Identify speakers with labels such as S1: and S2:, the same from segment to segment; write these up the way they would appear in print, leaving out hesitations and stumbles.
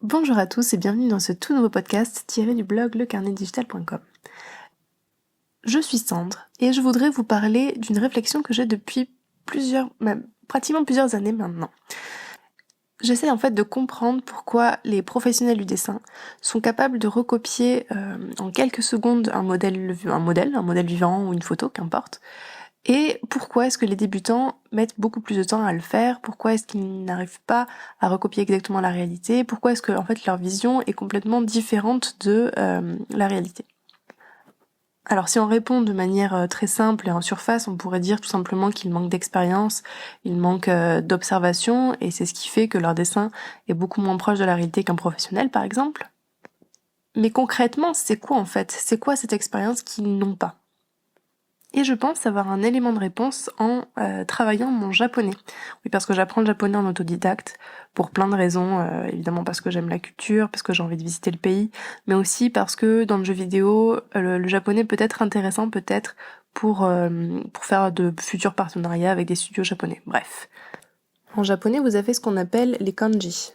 S1: Bonjour à tous et bienvenue dans ce tout nouveau podcast tiré du blog lecarnetdigital.com. Je suis Sandre et je voudrais vous parler d'une réflexion que j'ai depuis pratiquement plusieurs années maintenant. J'essaie en fait de comprendre pourquoi les professionnels du dessin sont capables de recopier en quelques secondes un modèle vivant ou une photo, qu'importe. Et pourquoi est-ce que les débutants mettent beaucoup plus de temps à le faire? Pourquoi est-ce qu'ils n'arrivent pas à recopier exactement la réalité? Pourquoi est-ce que en fait leur vision est complètement différente de la réalité? Alors si on répond de manière très simple et en surface, on pourrait dire tout simplement qu'ils manquent d'expérience, ils manquent d'observation, et c'est ce qui fait que leur dessin est beaucoup moins proche de la réalité qu'un professionnel par exemple. Mais concrètement, c'est quoi en fait? C'est quoi cette expérience qu'ils n'ont pas? Et je pense avoir un élément de réponse en travaillant mon japonais. Oui, parce que j'apprends le japonais en autodidacte, pour plein de raisons, évidemment parce que j'aime la culture, parce que j'ai envie de visiter le pays, mais aussi parce que dans le jeu vidéo, le japonais peut être intéressant peut-être pour faire de futurs partenariats avec des studios japonais. Bref. En japonais, vous avez ce qu'on appelle les kanji.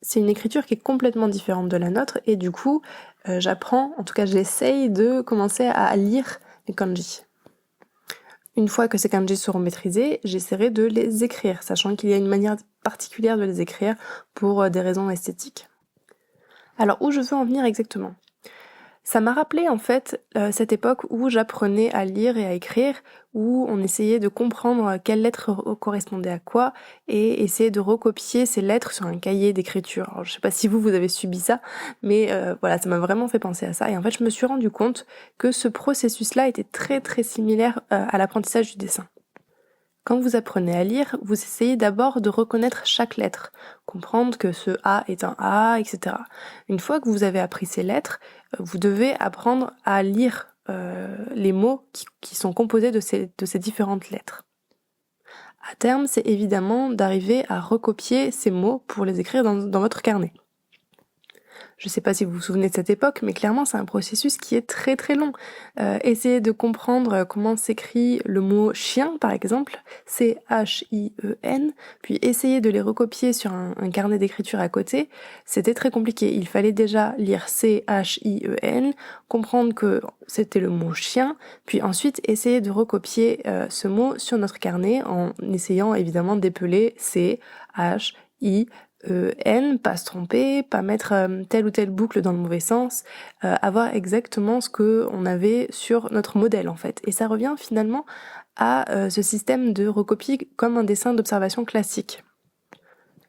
S1: C'est une écriture qui est complètement différente de la nôtre, et du coup, j'apprends, en tout cas j'essaye de commencer à lire les kanji. Une fois que ces kanji seront maîtrisés, j'essaierai de les écrire, sachant qu'il y a une manière particulière de les écrire pour des raisons esthétiques. Alors où je veux en venir exactement ? Ça m'a rappelé en fait cette époque où j'apprenais à lire et à écrire, où on essayait de comprendre quelle lettre correspondait à quoi et essayer de recopier ces lettres sur un cahier d'écriture. Alors je sais pas si vous avez subi ça, mais voilà, ça m'a vraiment fait penser à ça. Et en fait, je me suis rendu compte que ce processus-là était très très similaire à l'apprentissage du dessin. Quand vous apprenez à lire, vous essayez d'abord de reconnaître chaque lettre, comprendre que ce A est un A, etc. Une fois que vous avez appris ces lettres, vous devez apprendre à lire les mots qui sont composés de ces différentes lettres. À terme, c'est évidemment d'arriver à recopier ces mots pour les écrire dans votre carnet. Je sais pas si vous vous souvenez de cette époque, mais clairement c'est un processus qui est très très long. Essayez de comprendre comment s'écrit le mot chien par exemple, C-H-I-E-N, puis essayer de les recopier sur un carnet d'écriture à côté, c'était très compliqué. Il fallait déjà lire C-H-I-E-N, comprendre que c'était le mot chien, puis ensuite essayer de recopier ce mot sur notre carnet en essayant évidemment d'épeler C-H-I-E-N, pas se tromper, pas mettre telle ou telle boucle dans le mauvais sens, avoir exactement ce que on avait sur notre modèle en fait. Et ça revient finalement à ce système de recopie comme un dessin d'observation classique.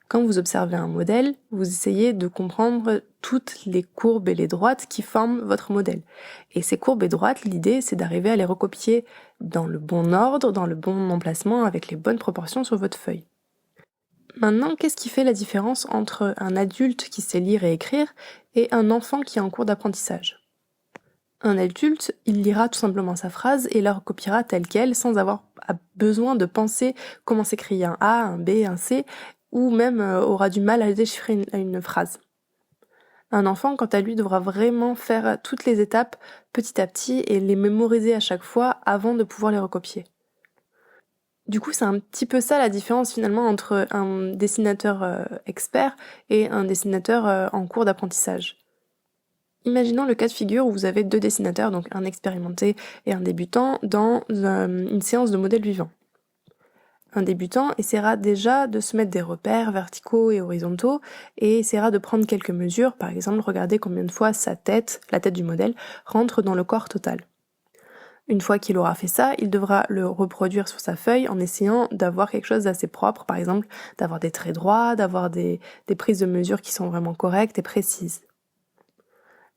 S1: Quand vous observez un modèle, vous essayez de comprendre toutes les courbes et les droites qui forment votre modèle. Et ces courbes et droites, l'idée c'est d'arriver à les recopier dans le bon ordre, dans le bon emplacement, avec les bonnes proportions sur votre feuille. Maintenant, qu'est-ce qui fait la différence entre un adulte qui sait lire et écrire et un enfant qui est en cours d'apprentissage ? Un adulte, il lira tout simplement sa phrase et la recopiera telle quelle sans avoir besoin de penser comment s'écrit un A, un B, un C, ou même aura du mal à déchiffrer une phrase. Un enfant, quant à lui, devra vraiment faire toutes les étapes petit à petit et les mémoriser à chaque fois avant de pouvoir les recopier. Du coup, c'est un petit peu ça la différence finalement entre un dessinateur expert et un dessinateur en cours d'apprentissage. Imaginons le cas de figure où vous avez deux dessinateurs, donc un expérimenté et un débutant, dans une séance de modèle vivant. Un débutant essaiera déjà de se mettre des repères verticaux et horizontaux et essaiera de prendre quelques mesures, par exemple regarder combien de fois sa tête, la tête du modèle, rentre dans le corps total. Une fois qu'il aura fait ça, il devra le reproduire sur sa feuille en essayant d'avoir quelque chose d'assez propre, par exemple d'avoir des traits droits, d'avoir des prises de mesure qui sont vraiment correctes et précises.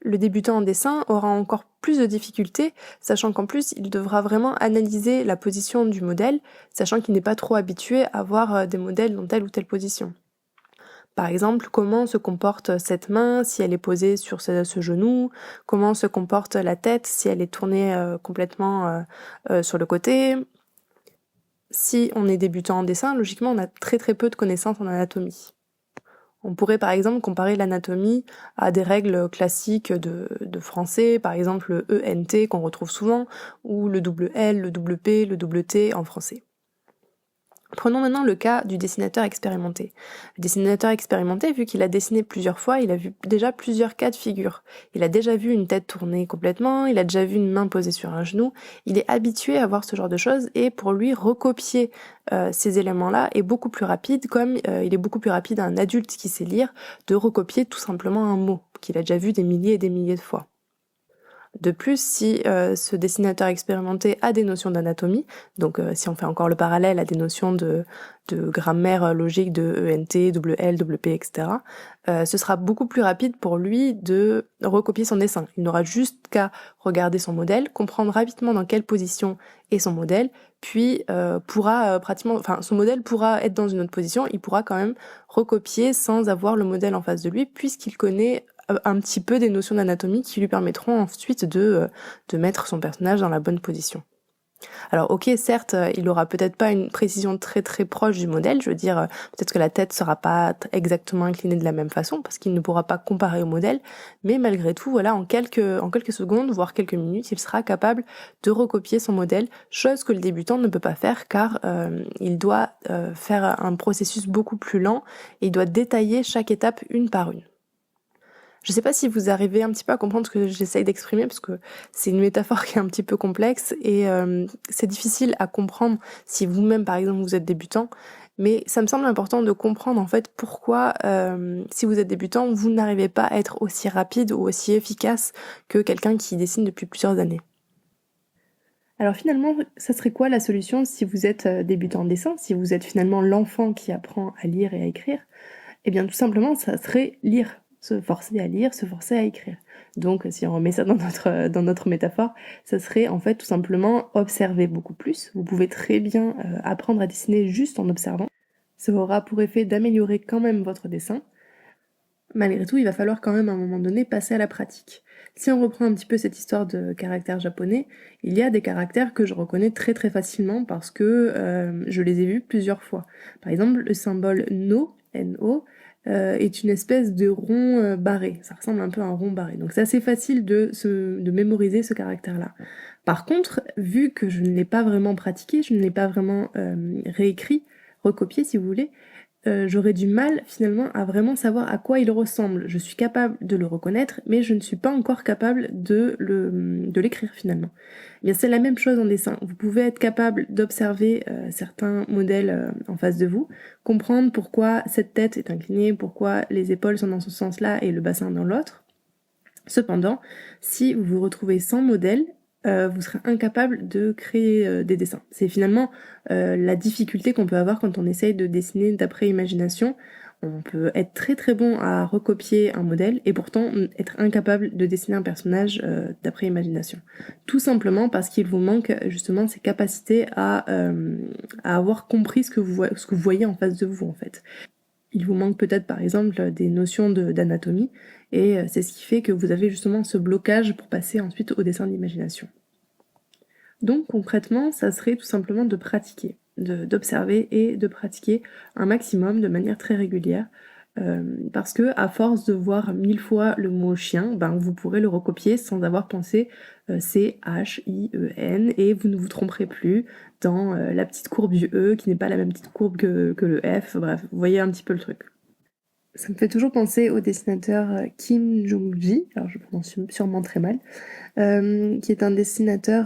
S1: Le débutant en dessin aura encore plus de difficultés, sachant qu'en plus il devra vraiment analyser la position du modèle, sachant qu'il n'est pas trop habitué à voir des modèles dans telle ou telle position. Par exemple, comment se comporte cette main si elle est posée sur ce genou, comment se comporte la tête si elle est tournée complètement sur le côté. Si on est débutant en dessin, logiquement on a très très peu de connaissances en anatomie. On pourrait par exemple comparer l'anatomie à des règles classiques de français, par exemple le ENT qu'on retrouve souvent, ou le double L, le double P, le double T en français. Prenons maintenant le cas du dessinateur expérimenté. Le dessinateur expérimenté, vu qu'il a dessiné plusieurs fois, il a vu déjà plusieurs cas de figure. Il a déjà vu une tête tournée complètement, il a déjà vu une main posée sur un genou, il est habitué à voir ce genre de choses et pour lui, recopier ces éléments-là est beaucoup plus rapide, comme il est beaucoup plus rapide à un adulte qui sait lire de recopier tout simplement un mot qu'il a déjà vu des milliers et des milliers de fois. De plus, si ce dessinateur expérimenté a des notions d'anatomie, donc si on fait encore le parallèle à des notions de grammaire logique de ENT, WL, WP, etc., ce sera beaucoup plus rapide pour lui de recopier son dessin. Il n'aura juste qu'à regarder son modèle, comprendre rapidement dans quelle position est son modèle, puis son modèle pourra être dans une autre position, il pourra quand même recopier sans avoir le modèle en face de lui, puisqu'il connaît un petit peu des notions d'anatomie qui lui permettront ensuite de mettre son personnage dans la bonne position. Alors ok, certes, il aura peut-être pas une précision très très proche du modèle, je veux dire, peut-être que la tête sera pas exactement inclinée de la même façon, parce qu'il ne pourra pas comparer au modèle, mais malgré tout, voilà, en quelques secondes, voire quelques minutes, il sera capable de recopier son modèle, chose que le débutant ne peut pas faire, car il doit faire un processus beaucoup plus lent, et il doit détailler chaque étape une par une. Je sais pas si vous arrivez un petit peu à comprendre ce que j'essaye d'exprimer, parce que c'est une métaphore qui est un petit peu complexe et c'est difficile à comprendre si vous-même, par exemple, vous êtes débutant. Mais ça me semble important de comprendre en fait pourquoi, si vous êtes débutant, vous n'arrivez pas à être aussi rapide ou aussi efficace que quelqu'un qui dessine depuis plusieurs années. Alors finalement, ça serait quoi la solution si vous êtes débutant en dessin, si vous êtes finalement l'enfant qui apprend à lire et à écrire? Eh bien tout simplement, ça serait lire, se forcer à lire, se forcer à écrire. Donc si on remet ça dans notre métaphore, ça serait en fait tout simplement observer beaucoup plus. Vous pouvez très bien apprendre à dessiner juste en observant. Ça aura pour effet d'améliorer quand même votre dessin. Malgré tout, il va falloir quand même à un moment donné passer à la pratique. Si on reprend un petit peu cette histoire de caractères japonais, il y a des caractères que je reconnais très très facilement parce que je les ai vus plusieurs fois. Par exemple, le symbole no, N-O, est une espèce de rond barré. Ça ressemble un peu à un rond barré. Donc c'est assez facile de mémoriser ce caractère-là. Par contre, vu que je ne l'ai pas vraiment pratiqué, je ne l'ai pas vraiment réécrit, recopié si vous voulez, j'aurais du mal finalement à vraiment savoir à quoi il ressemble. Je suis capable de le reconnaître, mais je ne suis pas encore capable de l'écrire finalement. Eh bien, c'est la même chose en dessin. Vous pouvez être capable d'observer certains modèles en face de vous, comprendre pourquoi cette tête est inclinée, pourquoi les épaules sont dans ce sens-là et le bassin dans l'autre. Cependant, si vous vous retrouvez sans modèle, vous serez incapable de créer des dessins. C'est finalement la difficulté qu'on peut avoir quand on essaye de dessiner d'après imagination. On peut être très très bon à recopier un modèle et pourtant être incapable de dessiner un personnage d'après imagination. Tout simplement parce qu'il vous manque justement ces capacités à avoir compris ce que vous voyez en face de vous en fait. Il vous manque peut-être par exemple des notions d'anatomie et c'est ce qui fait que vous avez justement ce blocage pour passer ensuite au dessin d'imagination. Donc concrètement, ça serait tout simplement de pratiquer, d'observer et de pratiquer un maximum de manière très régulière. Parce que à force de voir 1000 fois le mot chien, vous pourrez le recopier sans avoir pensé C-H-I-E-N et vous ne vous tromperez plus dans la petite courbe du E qui n'est pas la même petite courbe que le F. Bref, vous voyez un petit peu le truc. Ça me fait toujours penser au dessinateur Kim Jong-ji, alors je prononce sûrement très mal, qui est un dessinateur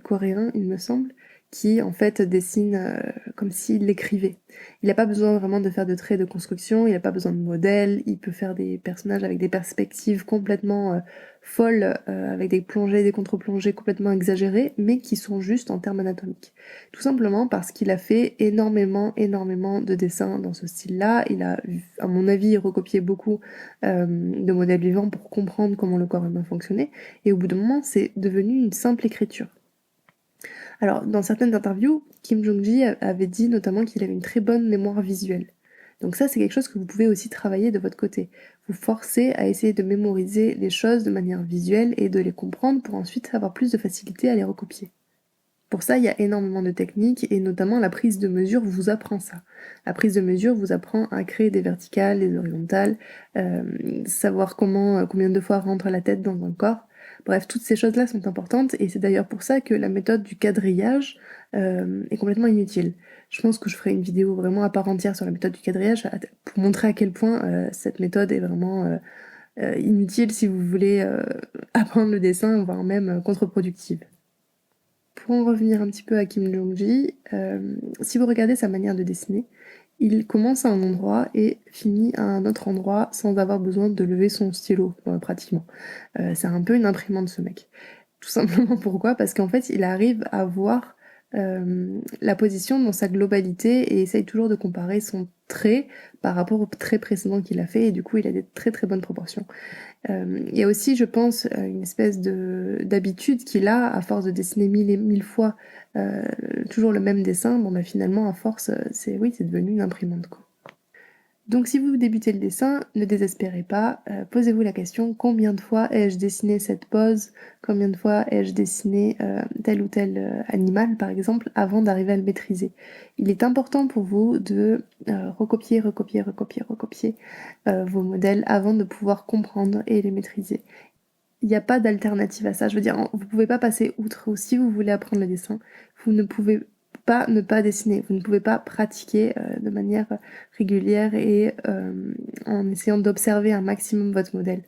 S1: coréen, il me semble, qui en fait dessine comme s'il écrivait. Il n'a pas besoin vraiment de faire de traits de construction, il n'a pas besoin de modèles, il peut faire des personnages avec des perspectives complètement folles, avec des plongées, des contre-plongées complètement exagérées, mais qui sont justes en termes anatomiques. Tout simplement parce qu'il a fait énormément de dessins dans ce style-là. Il a, à mon avis, recopié beaucoup de modèles vivants pour comprendre comment le corps humain fonctionnait. Et au bout d'un moment, c'est devenu une simple écriture. Alors, dans certaines interviews, Kim Jong-ji avait dit notamment qu'il avait une très bonne mémoire visuelle. Donc ça, c'est quelque chose que vous pouvez aussi travailler de votre côté. Vous forcez à essayer de mémoriser les choses de manière visuelle et de les comprendre pour ensuite avoir plus de facilité à les recopier. Pour ça, il y a énormément de techniques et notamment la prise de mesure vous apprend ça. La prise de mesure vous apprend à créer des verticales, des horizontales, savoir combien de fois rentre la tête dans un corps. Bref, toutes ces choses-là sont importantes et c'est d'ailleurs pour ça que la méthode du quadrillage est complètement inutile. Je pense que je ferai une vidéo vraiment à part entière sur la méthode du quadrillage pour montrer à quel point cette méthode est vraiment inutile si vous voulez apprendre le dessin, voire même contre-productive. Pour en revenir un petit peu à Kim Jong-gi, si vous regardez sa manière de dessiner, il commence à un endroit et finit à un autre endroit sans avoir besoin de lever son stylo, pratiquement. C'est un peu une imprimante ce mec. Tout simplement pourquoi? Parce qu'en fait, il arrive à voir la position dans sa globalité et essaye toujours de comparer son trait par rapport au trait précédent qu'il a fait et du coup il a des très très bonnes proportions. Il y a aussi, je pense, une espèce d'habitude qu'il a à force de dessiner mille et mille fois toujours le même dessin. Bon, bah finalement, à force, c'est devenu une imprimante, quoi. Donc si vous débutez le dessin, ne désespérez pas, posez-vous la question combien de fois ai-je dessiné cette pose, combien de fois ai-je dessiné tel ou tel animal par exemple avant d'arriver à le maîtriser. Il est important pour vous de recopier vos modèles avant de pouvoir comprendre et les maîtriser. Il n'y a pas d'alternative à ça. Je veux dire, vous pouvez pas passer outre. Ou si vous voulez apprendre le dessin, vous ne pouvez pas ne pas dessiner. Vous ne pouvez pas pratiquer de manière régulière et en essayant d'observer un maximum votre modèle.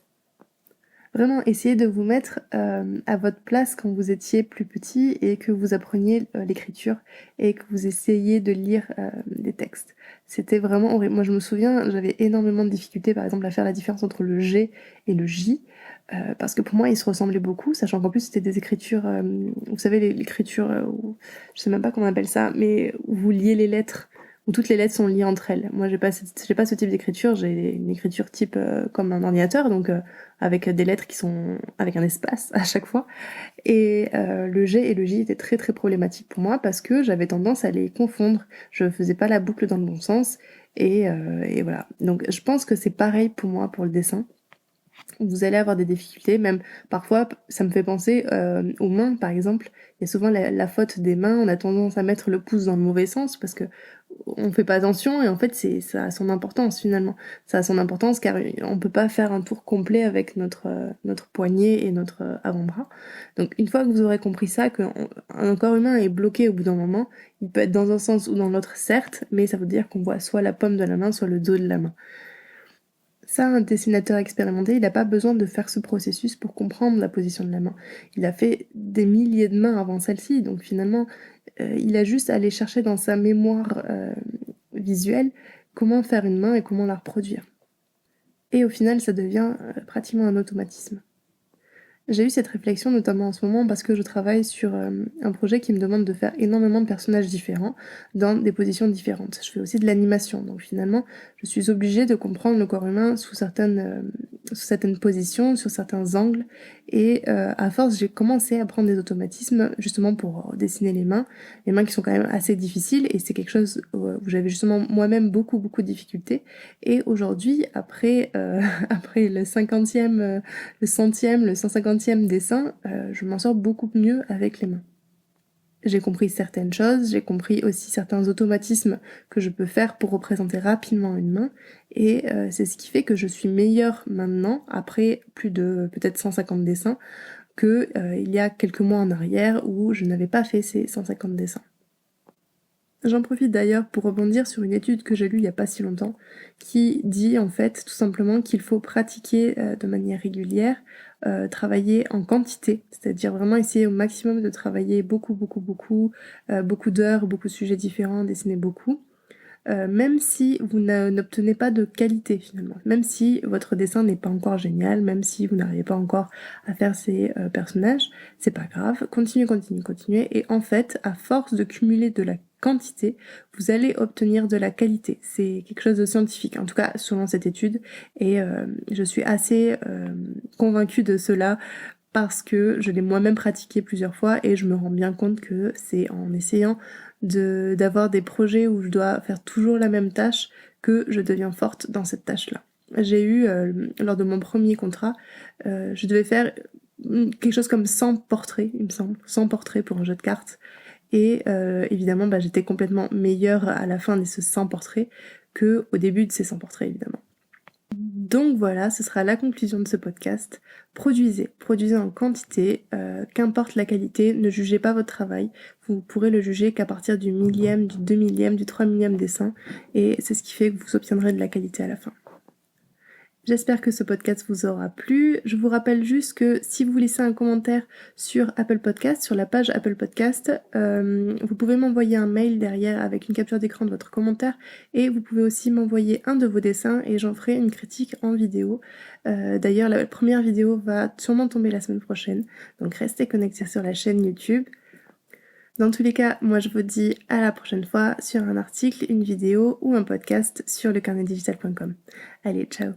S1: Vraiment, essayez de vous mettre à votre place quand vous étiez plus petit et que vous appreniez l'écriture et que vous essayiez de lire des textes. C'était vraiment horrible. Moi, je me souviens, j'avais énormément de difficultés, par exemple, à faire la différence entre le G et le J. Parce que pour moi, ils se ressemblaient beaucoup, sachant qu'en plus, c'était des écritures, vous savez, l'écriture, je sais même pas comment on appelle ça, mais où vous liez les lettres, où toutes les lettres sont liées entre elles. Moi, j'ai pas ce type d'écriture, j'ai une écriture type comme un ordinateur, donc avec des lettres qui sont avec un espace à chaque fois. Et le G et le J étaient très très problématiques pour moi parce que j'avais tendance à les confondre. Je faisais pas la boucle dans le bon sens et voilà. Donc je pense que c'est pareil pour moi pour le dessin. Vous allez avoir des difficultés, même parfois ça me fait penser aux mains par exemple. Il y a souvent la faute des mains, on a tendance à mettre le pouce dans le mauvais sens parce que on fait pas attention et en fait ça a son importance finalement. Ça a son importance car on peut pas faire un tour complet avec notre poignet et notre avant-bras. Donc une fois que vous aurez compris ça, qu'un corps humain est bloqué au bout d'un moment, il peut être dans un sens ou dans l'autre certes, mais ça veut dire qu'on voit soit la paume de la main, soit le dos de la main. Ça, un dessinateur expérimenté, il n'a pas besoin de faire ce processus pour comprendre la position de la main. Il a fait des milliers de mains avant celle-ci, donc finalement, il a juste à aller chercher dans sa mémoire visuelle comment faire une main et comment la reproduire. Et au final, ça devient pratiquement un automatisme. J'ai eu cette réflexion notamment en ce moment parce que je travaille sur un projet qui me demande de faire énormément de personnages différents dans des positions différentes. Je fais aussi de l'animation, donc finalement je suis obligée de comprendre le corps humain sous certaines positions, sur certains angles et à force j'ai commencé à prendre des automatismes justement pour dessiner les mains qui sont quand même assez difficiles et c'est quelque chose où j'avais justement moi-même beaucoup de difficultés et aujourd'hui après après le 50e le 100e, le 150e dessin, je m'en sors beaucoup mieux avec les mains. J'ai compris certaines choses, j'ai compris aussi certains automatismes que je peux faire pour représenter rapidement une main, et c'est ce qui fait que je suis meilleure maintenant, après plus de peut-être 150 dessins, que il y a quelques mois en arrière où je n'avais pas fait ces 150 dessins. J'en profite d'ailleurs pour rebondir sur une étude que j'ai lue il y a pas si longtemps, qui dit en fait tout simplement qu'il faut pratiquer de manière régulière, travailler en quantité, c'est-à-dire vraiment essayer au maximum de travailler beaucoup d'heures, beaucoup de sujets différents, dessiner beaucoup, même si vous n'obtenez pas de qualité finalement, même si votre dessin n'est pas encore génial, même si vous n'arrivez pas encore à faire ces personnages, c'est pas grave, continuez, et en fait, à force de cumuler de la quantité, vous allez obtenir de la qualité. C'est quelque chose de scientifique, en tout cas selon cette étude, et je suis assez convaincue de cela parce que je l'ai moi-même pratiqué plusieurs fois et je me rends bien compte que c'est en essayant d'avoir des projets où je dois faire toujours la même tâche que je deviens forte dans cette tâche-là. J'ai eu, lors de mon premier contrat, je devais faire quelque chose comme 100 portraits, il me semble, 100 portraits pour un jeu de cartes. Et évidemment, j'étais complètement meilleure à la fin de ces 100 portraits que au début de ces 100 portraits, évidemment. Donc voilà, ce sera la conclusion de ce podcast. Produisez en quantité, qu'importe la qualité, ne jugez pas votre travail. Vous pourrez le juger qu'à partir du millième, du 2 millième, du 3 millième dessin, et c'est ce qui fait que vous obtiendrez de la qualité à la fin. J'espère que ce podcast vous aura plu. Je vous rappelle juste que si vous laissez un commentaire sur Apple Podcast, sur la page Apple Podcast, vous pouvez m'envoyer un mail derrière avec une capture d'écran de votre commentaire et vous pouvez aussi m'envoyer un de vos dessins et j'en ferai une critique en vidéo. D'ailleurs, la première vidéo va sûrement tomber la semaine prochaine, donc restez connectés sur la chaîne YouTube. Dans tous les cas, moi je vous dis à la prochaine fois sur un article, une vidéo ou un podcast sur lecarnetdigital.com. Allez, ciao!